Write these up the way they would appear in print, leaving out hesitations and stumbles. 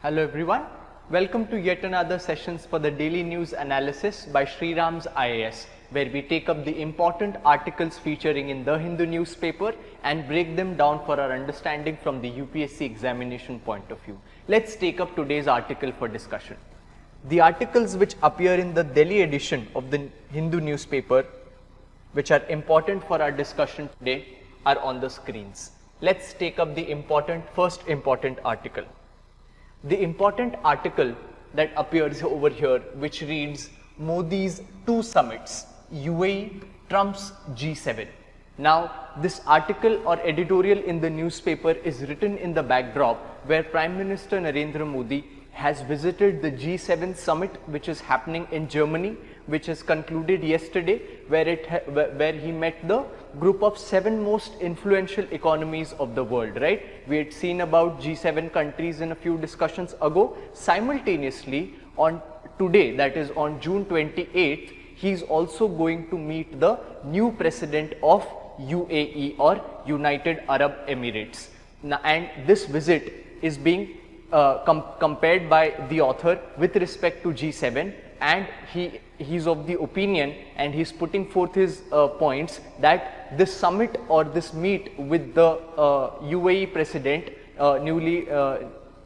Hello everyone, welcome to yet another sessions for the daily news analysis by SRIRAM'S IAS, where we take up the important articles featuring in the Hindu newspaper and break them down for our understanding from the UPSC examination point of view. Let's take up today's article for discussion. The articles which appear in the Delhi edition of the Hindu newspaper, which are important for our discussion today, are on the screens. Let's take up the first important article. The important article that appears over here, which reads Modi's two summits, UAE trumps G7. Now, this article or editorial in the newspaper is written in the backdrop where Prime Minister Narendra Modi has visited the G7 summit, which is happening in Germany, which has concluded yesterday, where he met the group of 7 most influential economies of the world, right? We had seen about G7 countries in a few discussions ago. Simultaneously, on today, that is on June 28th, he is also going to meet the new president of UAE or United Arab Emirates. Now, and this visit is being compared by the author with respect to G7, and he's of the opinion, and he's putting forth his points that this summit or this meet with the UAE president,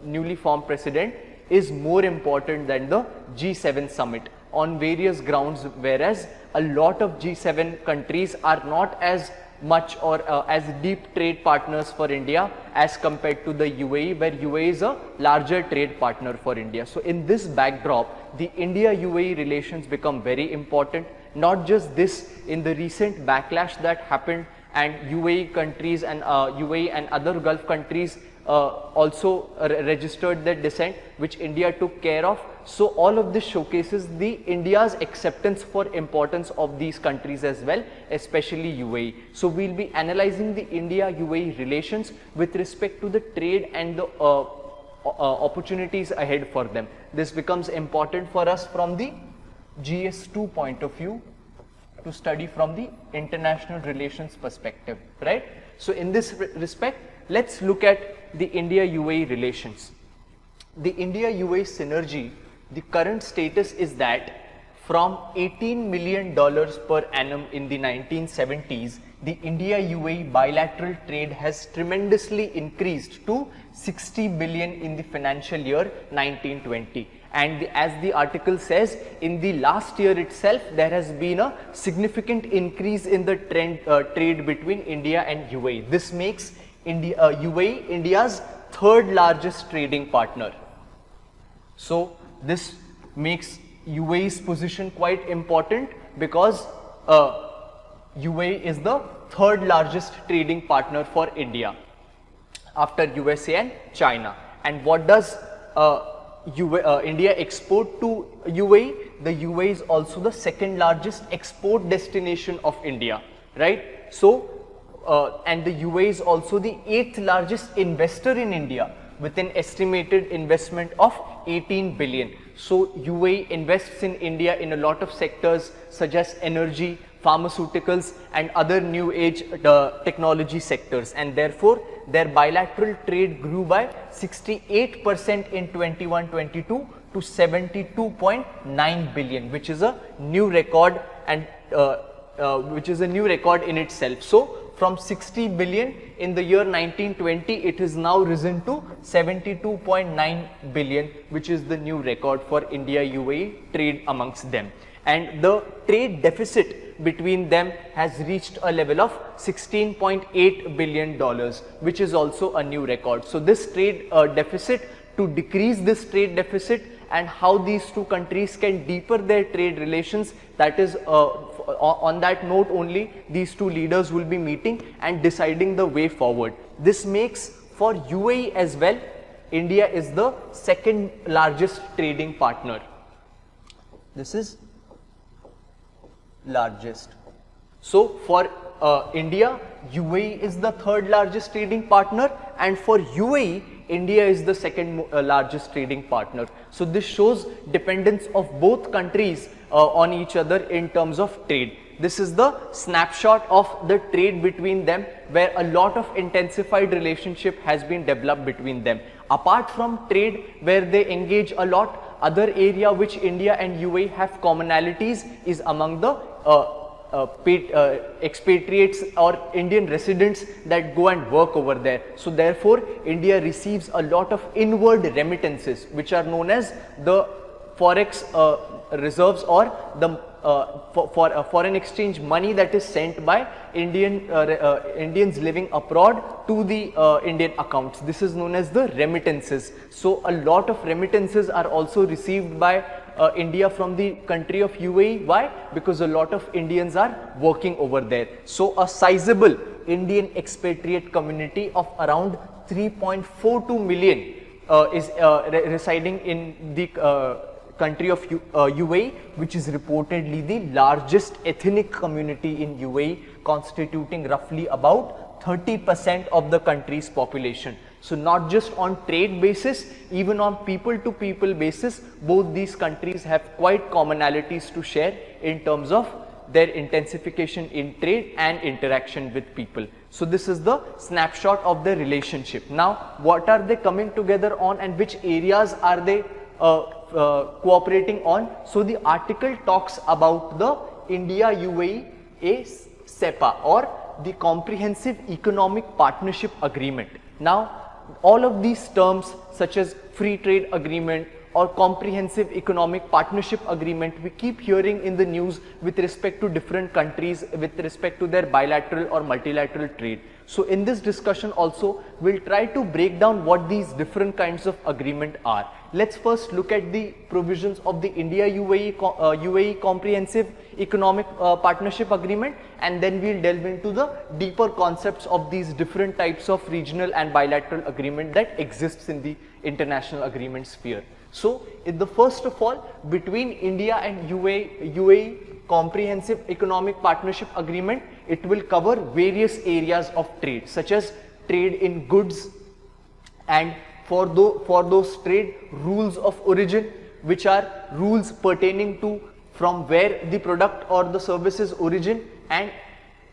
newly formed president, is more important than the G7 summit on various grounds, whereas a lot of G7 countries are not as much or as deep trade partners for India as compared to the UAE, where UAE is a larger trade partner for India. So in this backdrop, the India-UAE relations become very important. Not just this, in the recent backlash that happened, and UAE countries and UAE and other Gulf countries also registered their dissent, which India took care of. So all of this showcases the India's acceptance for importance of these countries as well, especially UAE. So we'll be analyzing the India-UAE relations with respect to the trade and the opportunities ahead for them. This becomes important for us from the GS2 point of view, to study from the international relations perspective, right? So in this respect, let's look at the India-UAE relations. The India-UAE synergy, the current status is that from $18 million per annum in the 1970s, the India-UAE bilateral trade has tremendously increased to 60 billion in the financial year 1920. And as the article says, in the last year itself, there has been a significant increase in the trade between India and UAE. This makes UAE India's third largest trading partner. So this makes UAE's position quite important, because UAE is the third largest trading partner for India after USA and China. And what does India export to UAE? The UAE is also the second largest export destination of India, right? So and the UAE is also the 8th largest investor in India, with an estimated investment of 18 billion. So UAE invests in India in a lot of sectors such as energy, pharmaceuticals and other new age technology sectors, and therefore their bilateral trade grew by 68% in 21-22 to 72.9 billion, which is a new record, and which is a new record in itself. So from 60 billion in the year 1920, it has now risen to 72.9 billion, which is the new record for India-UAE trade amongst them. And the trade deficit between them has reached a level of $16.8 billion, which is also a new record. So this trade deficit, to decrease this trade deficit, and how these two countries can deepen their trade relations, that is on that note only these two leaders will be meeting and deciding the way forward. This makes for UAE as well, India is the second largest trading partner. This is largest. So for India, UAE is the third largest trading partner, and for UAE, India is the second largest trading partner. So this shows dependence of both countries on each other in terms of trade. This is the snapshot of the trade between them, where a lot of intensified relationship has been developed between them. Apart from trade, where they engage a lot, other area which India and UAE have commonalities is among the expatriates or Indian residents that go and work over there. So therefore, India receives a lot of inward remittances, which are known as the forex reserves, or the foreign exchange money that is sent by Indians living abroad to the Indian accounts. This is known as the remittances. So a lot of remittances are also received by India from the country of UAE. Why? Because a lot of Indians are working over there. So a sizable Indian expatriate community of around 3.42 million is residing in the country of UAE, which is reportedly the largest ethnic community in UAE, constituting roughly about 30% of the country's population. So not just on trade basis, even on people to people basis, both these countries have quite commonalities to share in terms of their intensification in trade and interaction with people. So this is the snapshot of their relationship. Now, what are they coming together on, and which areas are they cooperating on? So the article talks about the India-UAE SEPA, or the Comprehensive Economic Partnership Agreement. Now, all of these terms such as free trade agreement or comprehensive economic partnership agreement, we keep hearing in the news with respect to different countries, with respect to their bilateral or multilateral trade. So in this discussion also, we'll try to break down what these different kinds of agreement are. Let's first look at the provisions of the India-UAE Comprehensive Economic Partnership Agreement, and then we'll delve into the deeper concepts of these different types of regional and bilateral agreement that exists in the international agreement sphere. So, in the first of all, between India and UAE Comprehensive Economic Partnership Agreement, it will cover various areas of trade, such as trade in goods, and for those trade, rules of origin, which are rules pertaining to from where the product or the services origin, and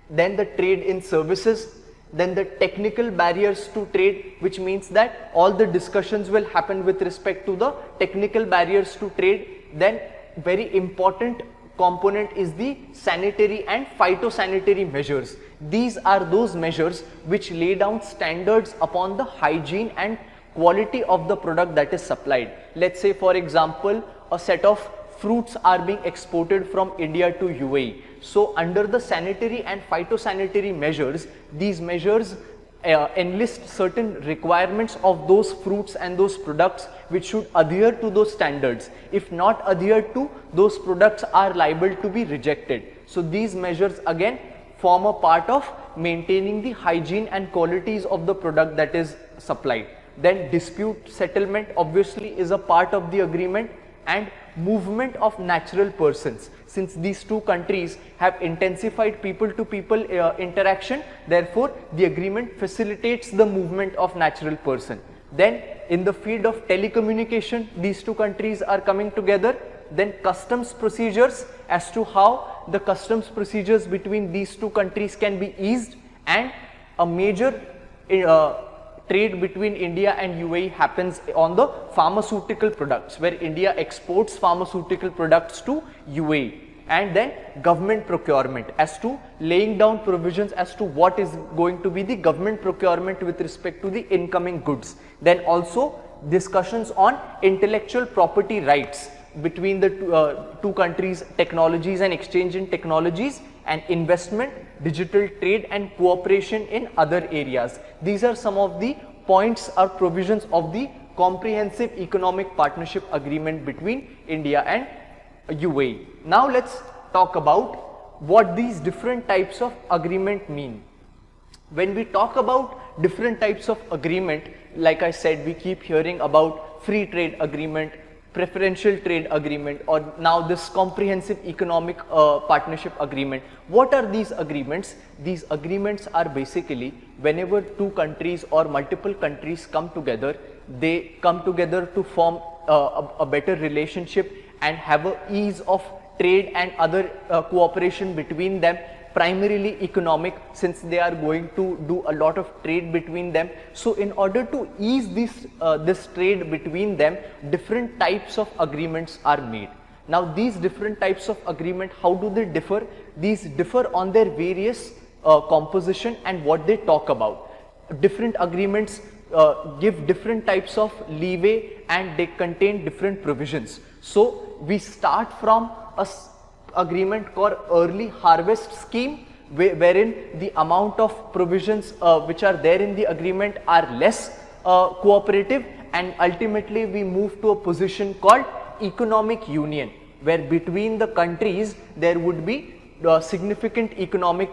then the trade in services. Then the technical barriers to trade, which means that all the discussions will happen with respect to the technical barriers to trade. Then very important component is the sanitary and phytosanitary measures. These are those measures which lay down standards upon the hygiene and quality of the product that is supplied. Let's say, for example, a set of fruits are being exported from India to UAE. So under the sanitary and phytosanitary measures, these measures enlist certain requirements of those fruits and those products which should adhere to those standards. If not adhered to, those products are liable to be rejected. So these measures again form a part of maintaining the hygiene and qualities of the product that is supplied. Then dispute settlement obviously is a part of the agreement, and movement of natural persons. Since these two countries have intensified people to people interaction, therefore the agreement facilitates the movement of natural person. Then in the field of telecommunication, these two countries are coming together. Then customs procedures, as to how the customs procedures between these two countries can be eased, and a major trade between India and UAE happens on the pharmaceutical products, where India exports pharmaceutical products to UAE. And then government procurement, as to laying down provisions as to what is going to be the government procurement with respect to the incoming goods. Then also discussions on intellectual property rights between the two countries, technologies and exchange in technologies, and investment, digital trade and cooperation in other areas. These are some of the points or provisions of the Comprehensive Economic Partnership Agreement between India and UAE. Now let's talk about what these different types of agreement mean. When we talk about different types of agreement, like I said, we keep hearing about free trade agreement, preferential trade agreement, or now this comprehensive economic partnership agreement. What are these agreements? These agreements are basically whenever two countries or multiple countries come together, they come together to form a better relationship and have a ease of trade and other cooperation between them, primarily economic, since they are going to do a lot of trade between them. So in order to ease this trade between them, different types of agreements are made. Now these different types of agreement, how do they differ? These differ on their various composition and what they talk about. Different agreements give different types of leeway and they contain different provisions. So we start from a agreement called early harvest scheme, wherein the amount of provisions which are there in the agreement are less cooperative, and ultimately we move to a position called economic union, where between the countries there would be significant economic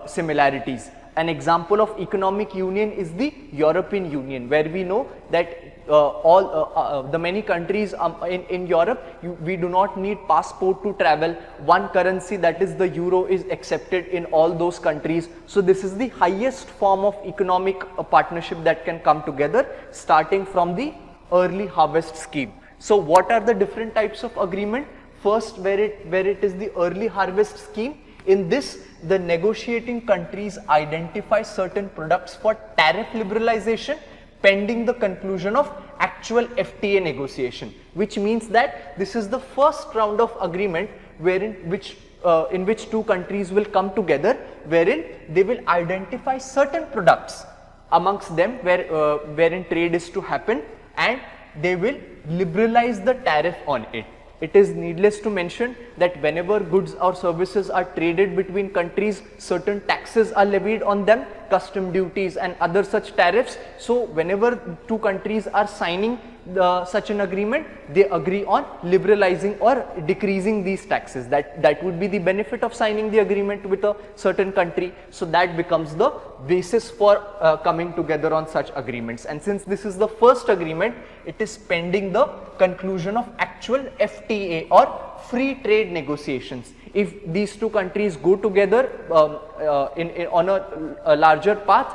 similarities. An example of economic union is the European Union, where we know that the many countries in Europe, we do not need passport to travel. One currency, that is the euro, is accepted in all those countries. So this is the highest form of economic partnership that can come together, starting from the early harvest scheme. So what are the different types of agreement? First, where it is the early harvest scheme. In this, the negotiating countries identify certain products for tariff liberalization pending the conclusion of actual FTA negotiation, which means that this is the first round of agreement in which two countries will come together, wherein they will identify certain products amongst them wherein trade is to happen, and they will liberalize the tariff on it. It is needless to mention that whenever goods or services are traded between countries, certain taxes are levied on them, custom duties and other such tariffs. So whenever two countries are signing such an agreement, they agree on liberalizing or decreasing these taxes. That would be the benefit of signing the agreement with a certain country. So that becomes the basis for coming together on such agreements. And since this is the first agreement, it is pending the conclusion of actual FTA or free trade negotiations. If these two countries go together on a larger path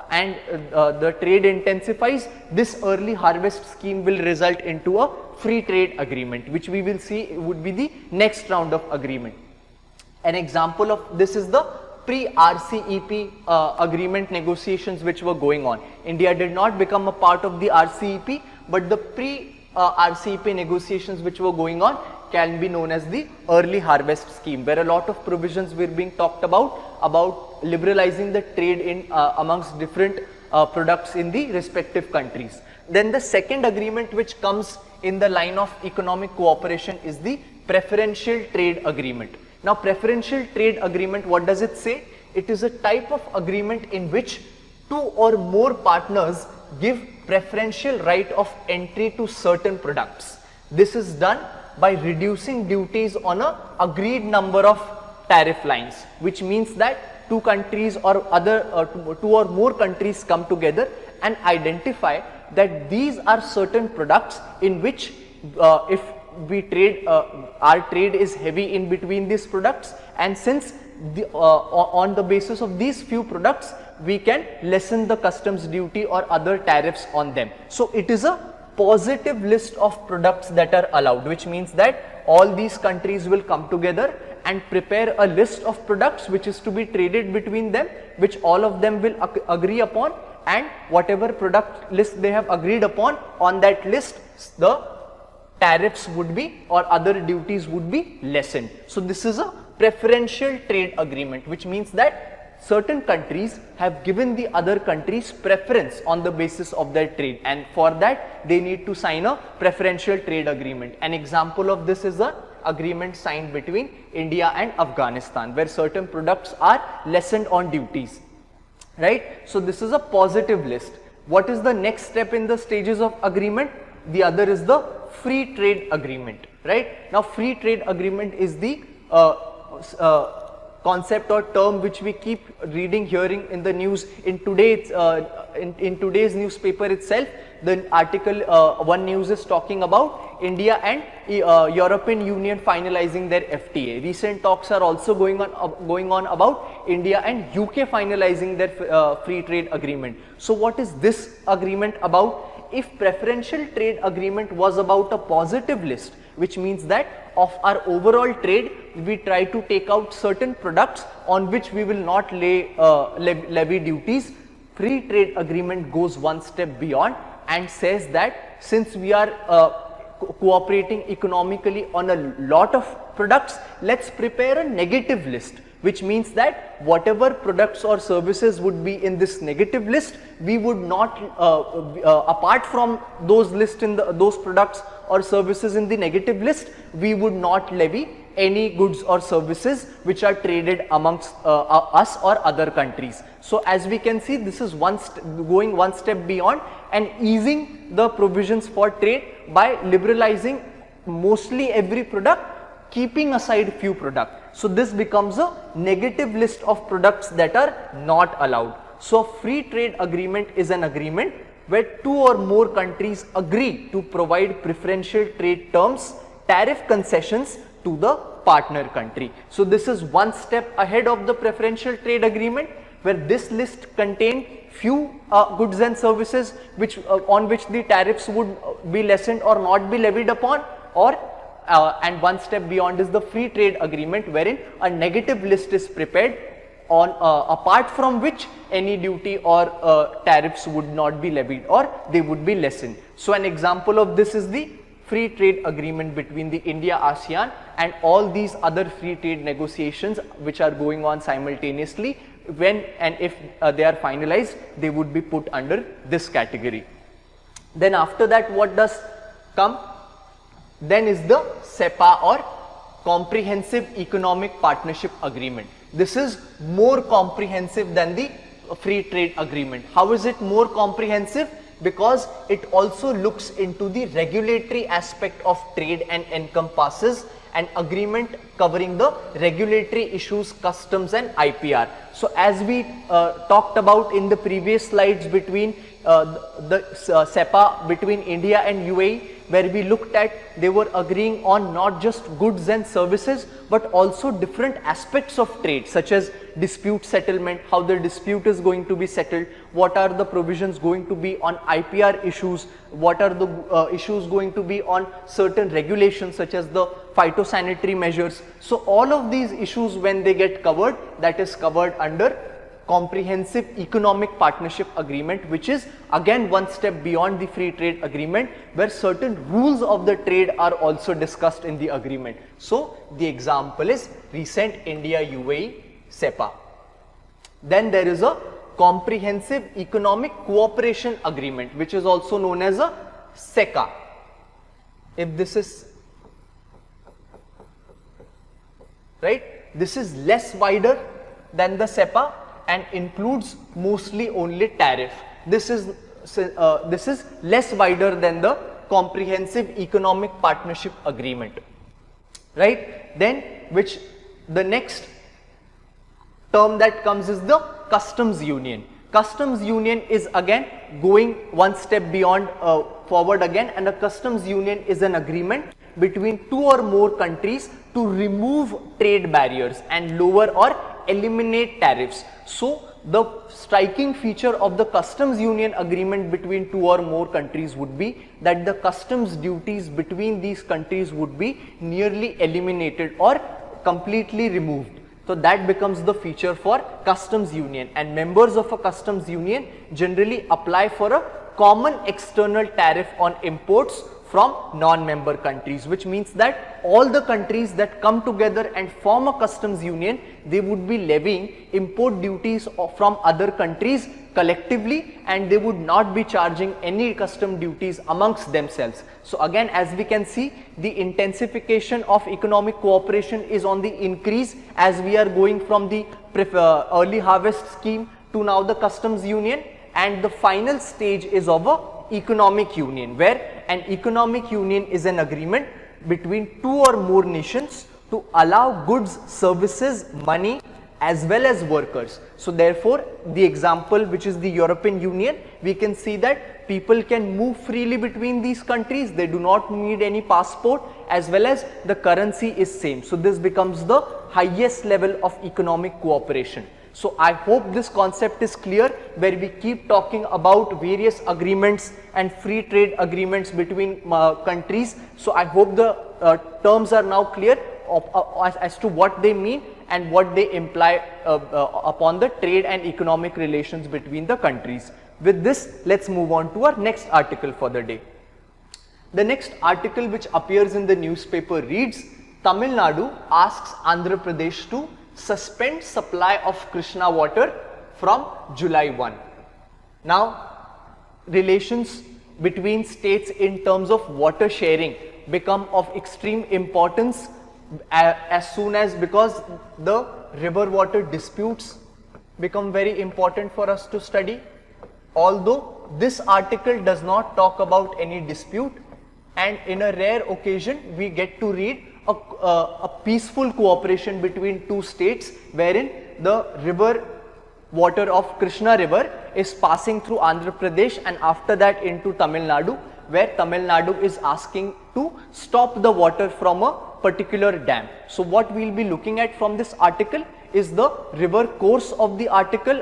and the trade intensifies, this early harvest scheme will result into a free trade agreement, which we will see would be the next round of agreement. An example of this is the pre-RCEP agreement negotiations which were going on. India did not become a part of the RCEP, but the pre-RCEP negotiations which were going on can be known as the early harvest scheme, where a lot of provisions were being talked about liberalizing the trade in amongst different products in the respective countries. Then the second agreement which comes in the line of economic cooperation is the preferential trade agreement. Now preferential trade agreement, what does it say? It is a type of agreement in which two or more partners give preferential right of entry to certain products. This is done by reducing duties on a agreed number of tariff lines, which means that two countries or two or more countries come together and identify that these are certain products in which if we trade, our trade is heavy in between these products, and since on the basis of these few products we can lessen the customs duty or other tariffs on them. So it is a positive list of products that are allowed, which means that all these countries will come together and prepare a list of products which is to be traded between them, which all of them will agree upon, and whatever product list they have agreed upon, on that list the tariffs would be or other duties would be lessened. So this is a preferential trade agreement, which means that certain countries have given the other countries preference on the basis of their trade, and for that they need to sign a preferential trade agreement. An example of this is an agreement signed between India and Afghanistan, where certain products are lessened on duties, right? So this is a positive list. What is the next step in the stages of agreement? The other is the free trade agreement, right? Now free trade agreement is the concept or term which we keep reading, hearing in the news. In today's newspaper itself, the article One News is talking about India and European Union finalizing their FTA. Recent talks are also going on about India and UK finalizing their free trade agreement. So what is this agreement about? If preferential trade agreement was about a positive list, which means that of our overall trade, we try to take out certain products on which we will not levy duties. Free trade agreement goes one step beyond and says that since we are cooperating economically on a lot of products, let's prepare a negative list, which means that whatever products or services would be in this negative list, we would not, apart from those lists in those products or services in the negative list, we would not levy any goods or services which are traded amongst us or other countries. So as we can see, this is going one step beyond and easing the provisions for trade by liberalizing mostly every product, keeping aside few products. So this becomes a negative list of products that are not allowed. So free trade agreement is an agreement where two or more countries agree to provide preferential trade terms, tariff concessions to the partner country. So this is one step ahead of the preferential trade agreement, where this list contained few goods and services which on which the tariffs would be lessened or not be levied upon, or and one step beyond is the free trade agreement, wherein a negative list is prepared on apart from which any duty or tariffs would not be levied or they would be lessened. So an example of this is the free trade agreement between the India, ASEAN and all these other free trade negotiations which are going on simultaneously. When and if they are finalized, they would be put under this category. Then after that, what does come? Then is the CEPA, or Comprehensive Economic Partnership Agreement. This is more comprehensive than the free trade agreement. How is it more comprehensive? Because it also looks into the regulatory aspect of trade and encompasses an agreement covering the regulatory issues, customs and IPR. So as we talked about in the previous slides between the CEPA between India and UAE, where we looked at they were agreeing on not just goods and services but also different aspects of trade, such as dispute settlement, how the dispute is going to be settled, what are the provisions going to be on IPR issues, what are the issues going to be on certain regulations such as the phytosanitary measures. So all of these issues, when they get covered, that is covered under Comprehensive Economic Partnership Agreement, which is again one step beyond the free trade agreement, where certain rules of the trade are also discussed in the agreement. So the example is recent India UAE CEPA. Then there is a Comprehensive Economic Cooperation Agreement, which is also known as a SECA. If this is right, this is less wider than the CEPA and includes mostly only tariff. This is less wider than the Comprehensive Economic Partnership Agreement, right? Then which the next term that comes is the Customs Union. Customs Union is again going one step beyond forward again, and a Customs Union is an agreement between two or more countries to remove trade barriers and lower or eliminate tariffs. So the striking feature of the Customs Union agreement between two or more countries would be that the customs duties between these countries would be nearly eliminated or completely removed. So that becomes the feature for Customs Union, and members of a Customs Union generally apply for a common external tariff on imports from non-member countries, which means that all the countries that come together and form a customs union, they would be levying import duties from other countries collectively, and they would not be charging any custom duties amongst themselves. So again, as we can see, the intensification of economic cooperation is on the increase as we are going from the early harvest scheme to now the customs union, and the final stage is of a economic union, where an economic union is an agreement between two or more nations to allow goods, services, money as well as workers. So therefore, the example which is the European Union, we can see that people can move freely between these countries. They do not need any passport, as well as the currency is same. So this becomes the highest level of economic cooperation. So I hope this concept is clear, where we keep talking about various agreements and free trade agreements between countries. So I hope the terms are now clear as to what they mean and what they imply upon the trade and economic relations between the countries. With this, let's move on to our next article for the day. The next article which appears in the newspaper reads, Tamil Nadu asks Andhra Pradesh to suspend supply of Krishna water from July 1. Now, relations between states in terms of water sharing become of extreme importance as soon as, because the river water disputes become very important for us to study. Although this article does not talk about any dispute, and in a rare occasion we get to read a peaceful cooperation between two states, wherein the river water of Krishna river is passing through Andhra Pradesh and after that into Tamil Nadu, where Tamil Nadu is asking to stop the water from a particular dam. So what we will be looking at from this article is the river course of the article,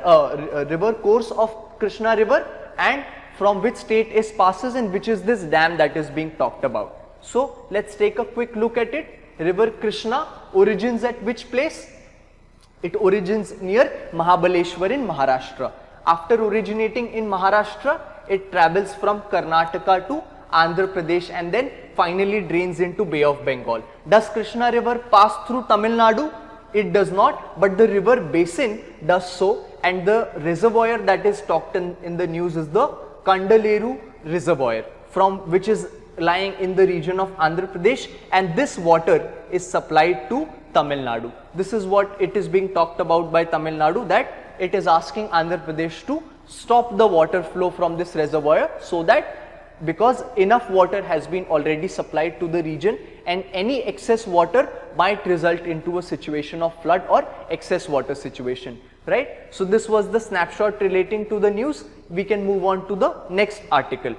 river course of Krishna river, and from which state it passes and which is this dam that is being talked about. So let's take a quick look at it. River Krishna origins at which place? It origins near Mahabaleshwar in Maharashtra. After originating in Maharashtra, it travels from Karnataka to Andhra Pradesh and then finally drains into Bay of Bengal. Does Krishna river pass through Tamil Nadu? It does not, but the river basin does so, and the reservoir that is talked in the news is the Kandaleru reservoir, from which is lying in the region of Andhra Pradesh, and this water is supplied to Tamil Nadu. This is what it is being talked about by Tamil Nadu, that it is asking Andhra Pradesh to stop the water flow from this reservoir, so that because enough water has been already supplied to the region and any excess water might result into a situation of flood or excess water situation, right? So this was the snapshot relating to the news. We can move on to the next article.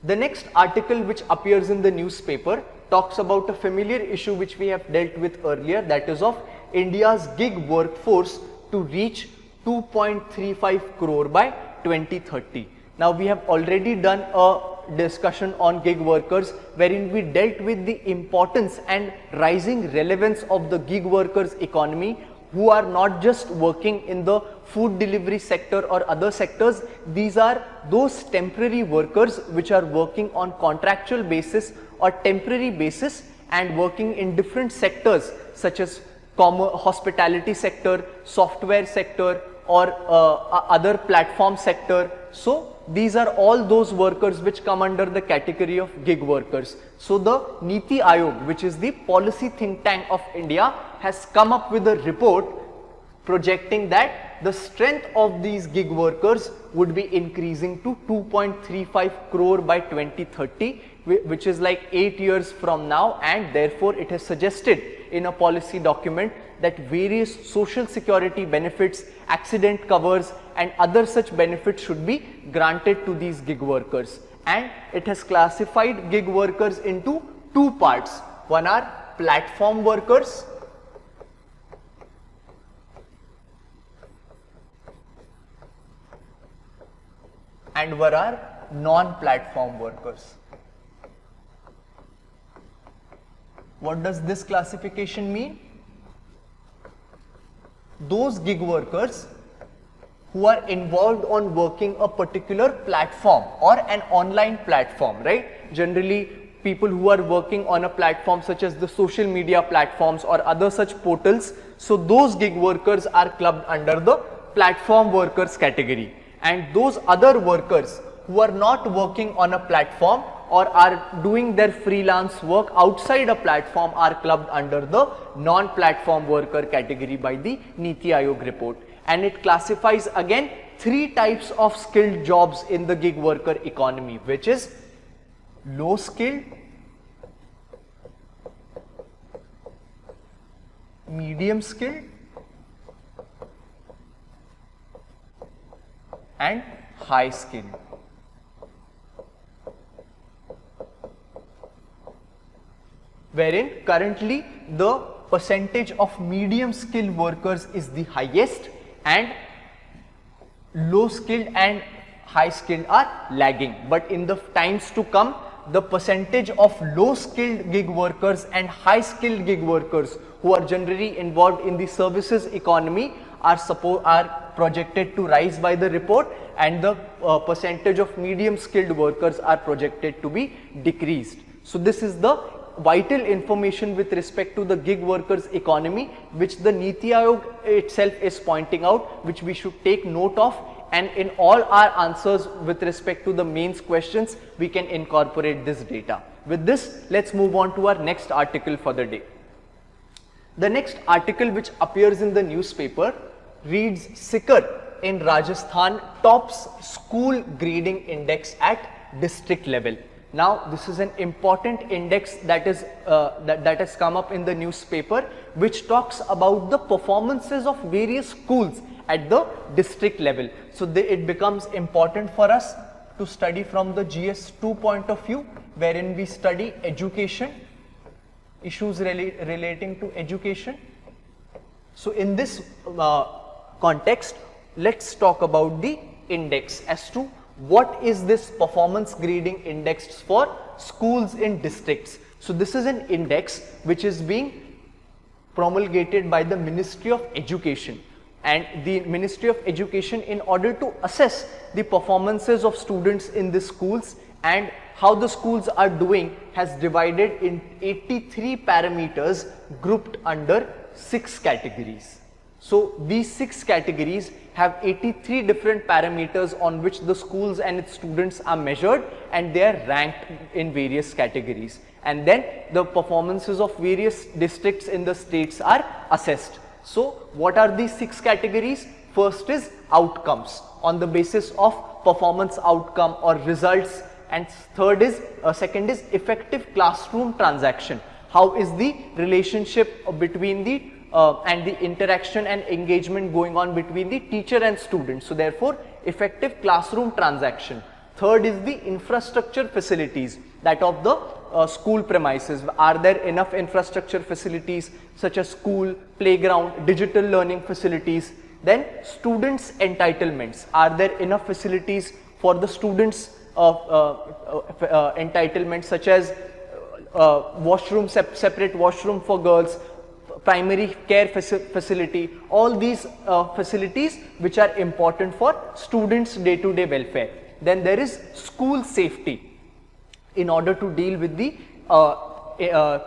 The next article which appears in the newspaper talks about a familiar issue which we have dealt with earlier, that is of India's gig workforce to reach 2.35 crore by 2030. Now we have already done a discussion on gig workers, wherein we dealt with the importance and rising relevance of the gig workers economy, who are not just working in the food delivery sector or other sectors. These are those temporary workers which are working on contractual basis or temporary basis and working in different sectors such as hospitality sector, software sector, or other platform sector. So these are all those workers which come under the category of gig workers. So the Niti Aayog, which is the policy think tank of India, has come up with a report projecting that the strength of these gig workers would be increasing to 2.35 crore by 2030, which is like 8 years from now, and therefore it has suggested in a policy document that various social security benefits, accident covers and other such benefits should be granted to these gig workers. And it has classified gig workers into two parts. One are platform workers and one are non-platform workers. What does this classification mean? Those gig workers who are involved on working a particular platform or an online platform, right? Generally, people who are working on a platform such as the social media platforms or other such portals. So those gig workers are clubbed under the platform workers category. And those other workers who are not working on a platform or are doing their freelance work outside a platform are clubbed under the non-platform worker category by the Niti Aayog report. And it classifies again 3 types of skilled jobs in the gig worker economy, which is low skilled, medium skilled and high skilled. Wherein currently the percentage of medium skilled workers is the highest and low skilled and high skilled are lagging. But in the times to come, the percentage of low skilled gig workers and high skilled gig workers who are generally involved in the services economy are projected to rise by the report, and the percentage of medium skilled workers are projected to be decreased. So this is the vital information with respect to the gig workers economy, which the Niti Aayog itself is pointing out, which we should take note of, and in all our answers with respect to the mains questions we can incorporate this data. With this, let's move on to our next article for the day. The next article which appears in the newspaper reads, Sikar in Rajasthan tops school grading index at district level. Now this is an important index that is that has come up in the newspaper, which talks about the performances of various schools at the district level. So it becomes important for us to study from the GS2 point of view, wherein we study education, issues relating to education. So in this context, let's talk about the index as to what is this performance grading index for schools in districts. So this is an index which is being promulgated by the Ministry of Education, and the Ministry of Education, in order to assess the performances of students in the schools and how the schools are doing, has divided in 83 parameters grouped under 6 categories. So these 6 categories have 83 different parameters on which the schools and its students are measured, and they are ranked in various categories, and then the performances of various districts in the states are assessed. So what are these 6 categories? First is outcomes, on the basis of performance outcome or results, and second is effective classroom transaction. How is the relationship between the and the interaction and engagement going on between the teacher and student. So therefore, effective classroom transaction. Third is the infrastructure facilities, that of the school premises. Are there enough infrastructure facilities such as school, playground, digital learning facilities? Then students' entitlements. Are there enough facilities for the students' entitlements, such as washroom, separate washroom for girls, primary care facility, all these facilities which are important for students' day-to-day welfare. Then there is school safety, in order to deal with the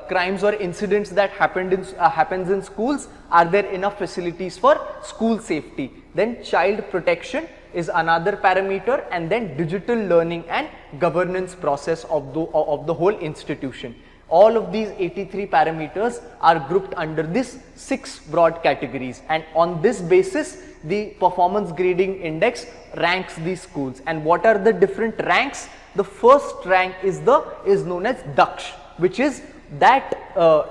crimes or incidents that happens in schools. Are there enough facilities for school safety? Then child protection is another parameter, and then digital learning and governance process of the whole institution. All of these 83 parameters are grouped under these 6 broad categories, and on this basis the performance grading index ranks these schools. And what are the different ranks? The first rank is known as Daksh, which is that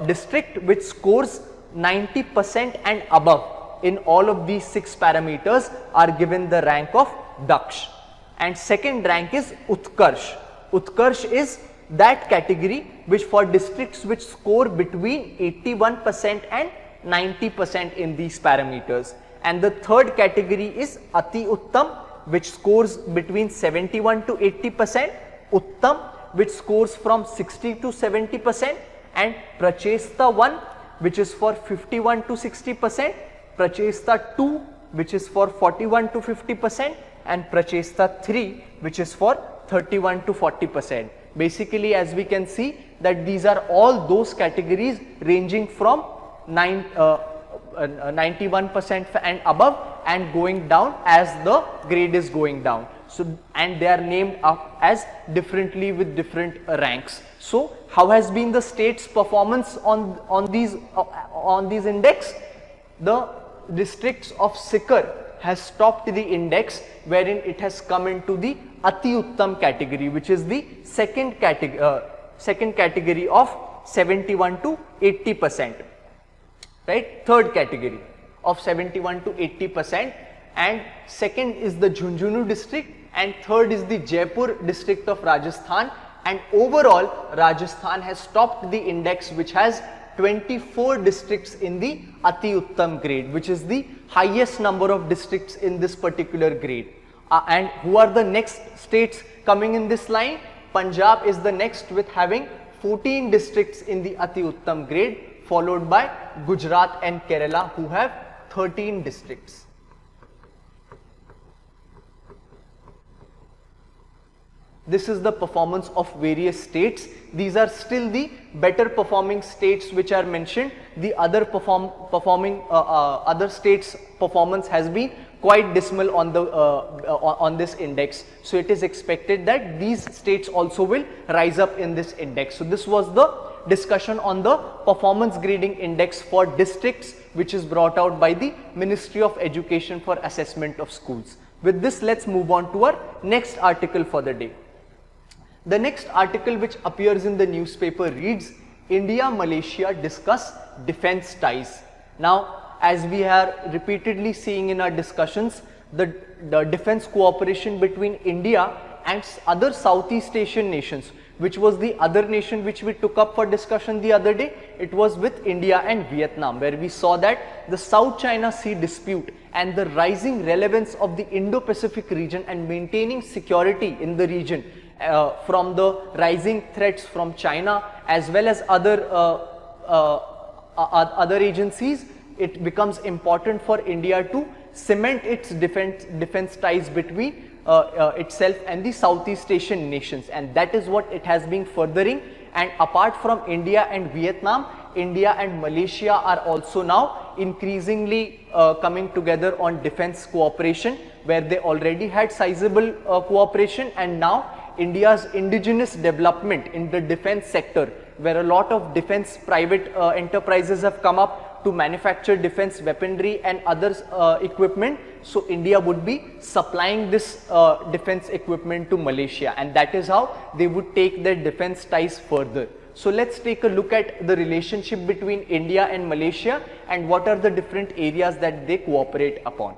district which scores 90% and above in all of these 6 parameters are given the rank of Daksh. And second rank is Utkarsh. Utkarsh is that category which for districts which score between 81% and 90% in these parameters. And the third category is Ati Uttam, which scores between 71 to 80%, Uttam, which scores from 60 to 70%, and Prachesta 1, which is for 51 to 60%, Prachesta 2, which is for 41 to 50%, and Prachesta 3, which is for 31 to 40%. Basically, as we can see, that these are all those categories ranging from 91% and above, and going down as the grade is going down. So, and they are named up as differently with different ranks. So, how has been the state's performance on these index? The districts of Sikar has topped the index, wherein it has come into the Ati Uttam category, which is the second category of 71 to 80%, right? Third category of 71 to 80%, and second is the Jhunjhunu district, and third is the Jaipur district of Rajasthan. And overall, Rajasthan has topped the index, which has 24 districts in the Ati Uttam grade, which is the highest number of districts in this particular grade. And who are the next states coming in this line? Punjab is the next with having 14 districts in the Ati Uttam grade, followed by Gujarat and Kerala, who have 13 districts. This is the performance of various states. These are still the better performing states which are mentioned. The other other states' performance has been quite dismal on the on this index. So it is expected that these states also will rise up in this index. So this was the discussion on the performance grading index for districts, which is brought out by the Ministry of Education for assessment of schools. With this, let's move on to our next article for the day. The next article which appears in the newspaper reads, India-Malaysia discuss defense ties. Now, as we are repeatedly seeing in our discussions, the defense cooperation between India and other Southeast Asian nations, which was the other nation which we took up for discussion the other day, it was with India and Vietnam, where we saw that the South China Sea dispute and the rising relevance of the Indo-Pacific region and maintaining security in the region from the rising threats from China as well as other agencies, it becomes important for India to cement its defense ties between itself and the Southeast Asian nations, and that is what it has been furthering. And apart from India and Vietnam, India and Malaysia are also now increasingly coming together on defense cooperation, where they already had sizable cooperation, and now India's indigenous development in the defense sector, where a lot of defense private enterprises have come up to manufacture defense weaponry and other equipment. So India would be supplying this defense equipment to Malaysia, and that is how they would take their defense ties further. So let's take a look at the relationship between India and Malaysia and what are the different areas that they cooperate upon.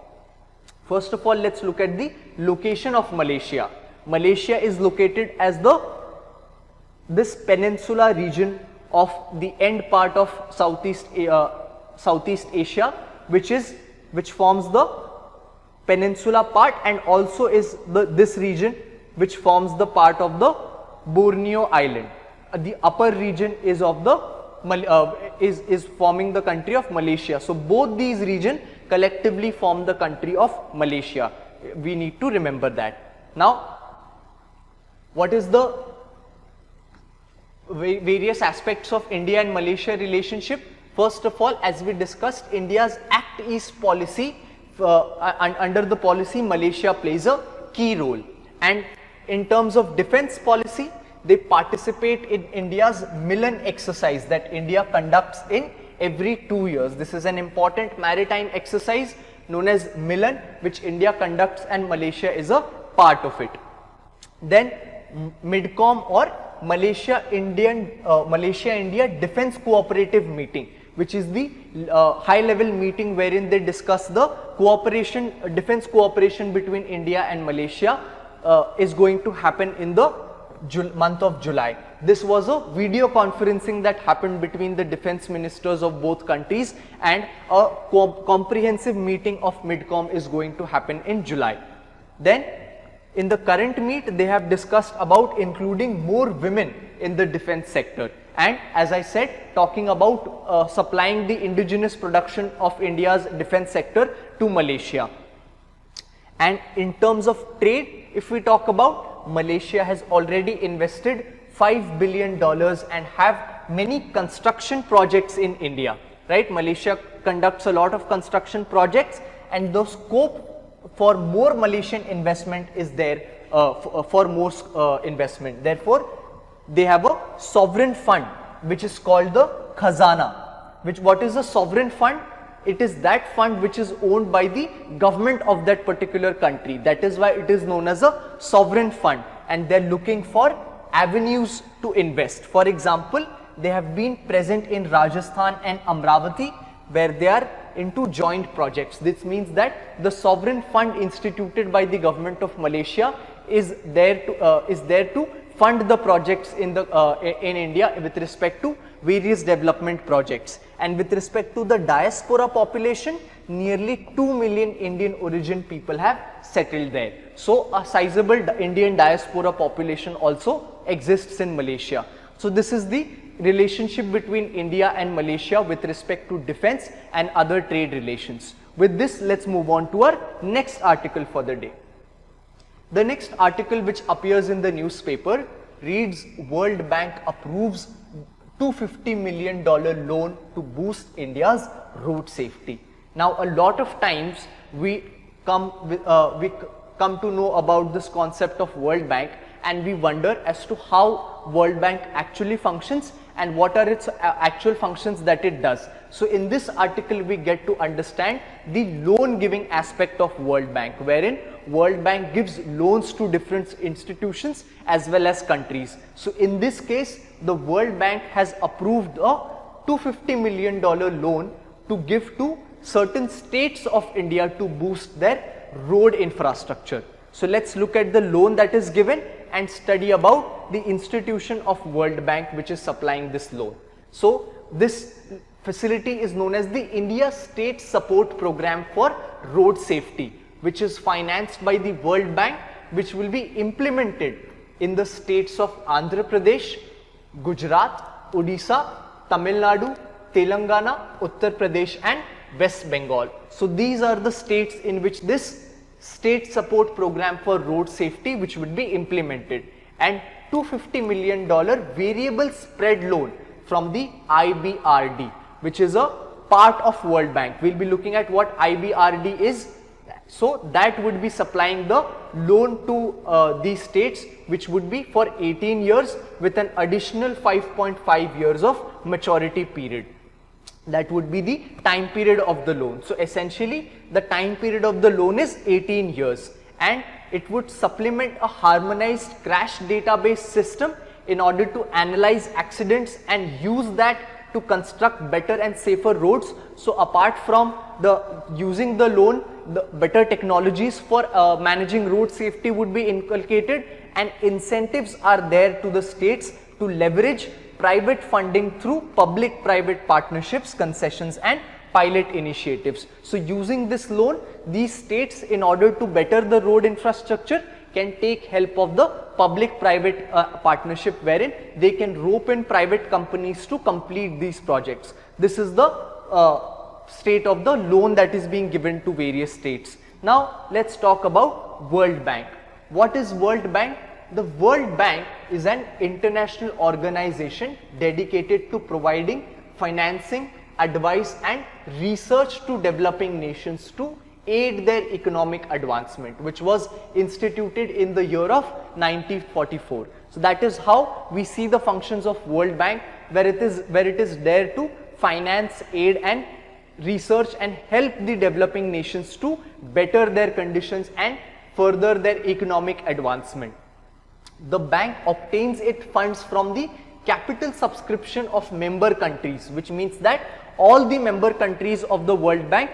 First of all, let's look at the location of Malaysia. Malaysia is located as this peninsula region of the end part of Southeast Asia, which forms the peninsula part, and also is this region which forms the part of the Borneo Island. The upper region is of the is forming the country of Malaysia. So both these regions collectively form the country of Malaysia. We need to remember that. Now, what is the various aspects of India and Malaysia relationship? First of all, as we discussed, India's Act East policy, under the policy, Malaysia plays a key role. And in terms of defense policy, they participate in India's Milan exercise that India conducts in every 2 years. This is an important maritime exercise known as Milan, which India conducts, and Malaysia is a part of it. Then MIDCOM, or Malaysia-India Defense Cooperative Meeting, which is the high-level meeting wherein they discuss the cooperation, defense cooperation between India and Malaysia, is going to happen in the month of July. This was a video conferencing that happened between the defense ministers of both countries, and a comprehensive meeting of MIDCOM is going to happen in July. Then in the current meet, they have discussed about including more women in the defense sector, and as I said, talking about supplying the indigenous production of India's defense sector to Malaysia. And in terms of trade, if we talk about, Malaysia has already invested $5 billion and have many construction projects in India, right? Malaysia conducts a lot of construction projects, and the scope for more Malaysian investment is there for more investment. Therefore, they have a sovereign fund which is called the Khazana. What is a sovereign fund? It is that fund which is owned by the government of that particular country. That is why it is known as a sovereign fund, and they are looking for avenues to invest. For example, they have been present in Rajasthan and Amravati, where they are into joint projects. This means that the sovereign fund instituted by the government of Malaysia is there to fund the projects in India with respect to various development projects. And with respect to the diaspora population, nearly 2 million Indian origin people have settled there. So a sizable Indian diaspora population also exists in Malaysia. So this is the relationship between India and Malaysia with respect to defense and other trade relations. With this, let's move on to our next article for the day. The next article which appears in the newspaper reads, World Bank approves $250 million loan to boost India's road safety. Now, a lot of times we come to know about this concept of World Bank, and we wonder as to how World Bank actually functions and what are its actual functions that it does. So in this article we get to understand the loan giving aspect of World Bank, wherein World Bank gives loans to different institutions as well as countries. So in this case, the World Bank has approved a $250 million loan to give to certain states of India to boost their road infrastructure. So let's look at the loan that is given and study about the institution of World Bank which is supplying this loan. So this facility is known as the India State Support Program for Road Safety, which is financed by the World Bank, which will be implemented in the states of Andhra Pradesh, Gujarat, Odisha, Tamil Nadu, Telangana, Uttar Pradesh and West Bengal. So these are the states in which this state support program for road safety which would be implemented, and $250 million variable spread loan from the IBRD, which is a part of World Bank. We'll be looking at what IBRD is. So that would be supplying the loan to these states, which would be for 18 years with an additional 5.5 years of maturity period. That would be the time period of the loan. So essentially the time period of the loan is 18 years, and it would supplement a harmonized crash database system in order to analyze accidents and use that to construct better and safer roads. So apart from using the loan, the better technologies for managing road safety would be inculcated, and incentives are there to the states to leverage private funding through public-private partnerships, concessions and pilot initiatives. So using this loan, these states, in order to better the road infrastructure, can take help of the public-private partnership, wherein they can rope in private companies to complete these projects. This is the state of the loan that is being given to various states. Now let's talk about World Bank. What is World Bank? The World Bank is an international organization dedicated to providing financing, advice and research to developing nations to aid their economic advancement, which was instituted in the year of 1944. So that is how we see the functions of World Bank, where it is there to finance, aid and research and help the developing nations to better their conditions and further their economic advancement. The bank obtains its funds from the capital subscription of member countries, which means that all the member countries of the World Bank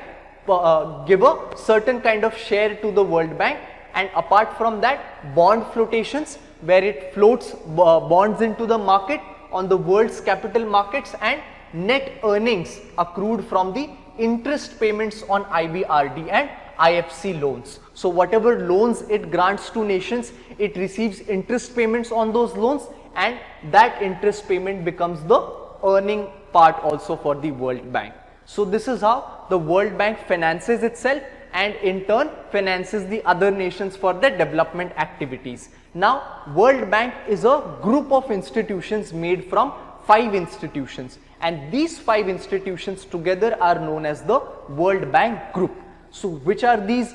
give a certain kind of share to the World Bank, and apart from that, bond flotations, where it floats bonds into the market on the world's capital markets, and net earnings accrued from the interest payments on IBRD and IFC loans. So whatever loans it grants to nations, it receives interest payments on those loans, and that interest payment becomes the earning part also for the World Bank. So this is how the World Bank finances itself and in turn finances the other nations for their development activities. Now World Bank is a group of institutions made from 5 institutions, and these 5 institutions together are known as the World Bank Group. So which are these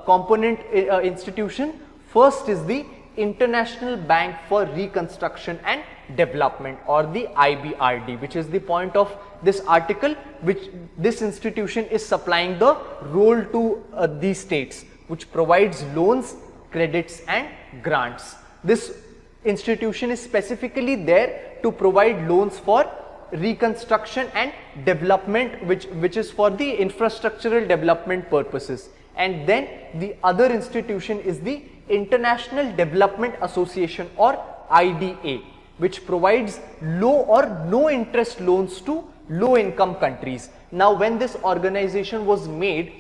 component institution? First is the International Bank for Reconstruction and Development, or the IBRD, which is the point of this article, which this institution is supplying the role to these states, which provides loans, credits and grants. This institution is specifically there to provide loans for reconstruction and development, which is for the infrastructural development purposes. And then the other institution is the International Development Association, or IDA, which provides low or no interest loans to low income countries. Now when this organization was made,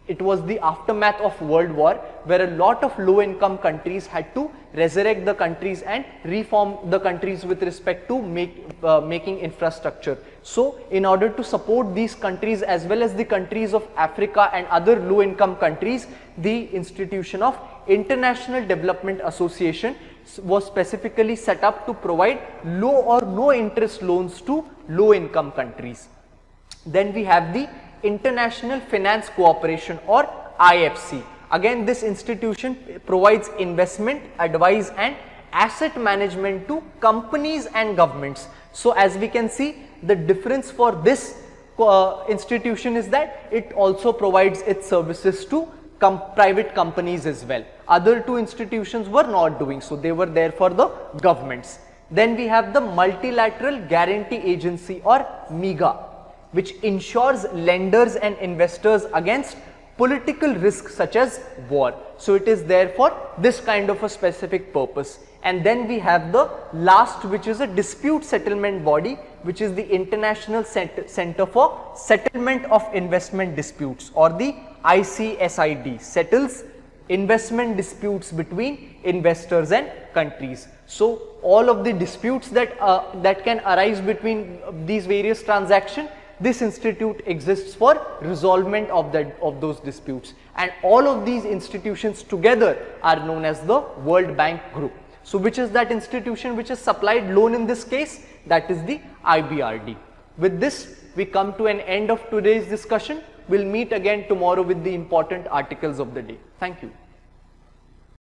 it was the aftermath of World War, where a lot of low income countries had to resurrect the countries and reform the countries with respect to making infrastructure. So in order to support these countries as well as the countries of Africa and other low income countries, the institution of International Development Association was specifically set up to provide low or no interest loans to low income countries. Then we have the International Finance Cooperation, or IFC. Again, this institution provides investment, advice and asset management to companies and governments. So as we can see, the difference for this institution is that it also provides its services to private companies as well. Other two institutions were not doing so, they were there for the governments. Then we have the Multilateral Guarantee Agency, or MIGA, which ensures lenders and investors against political risks such as war. So it is there for this kind of a specific purpose. And then we have the last, which is a dispute settlement body, which is the International Center for Settlement of Investment Disputes, or the ICSID, settles investment disputes between investors and countries. So all of the disputes that can arise between these various transactions, this institute exists for resolvement of those disputes, and all of these institutions together are known as the World Bank Group. So which is that institution which has supplied loan in this case? That is the IBRD. With this, we come to an end of today's discussion. We'll meet again tomorrow with the important articles of the day. Thank you.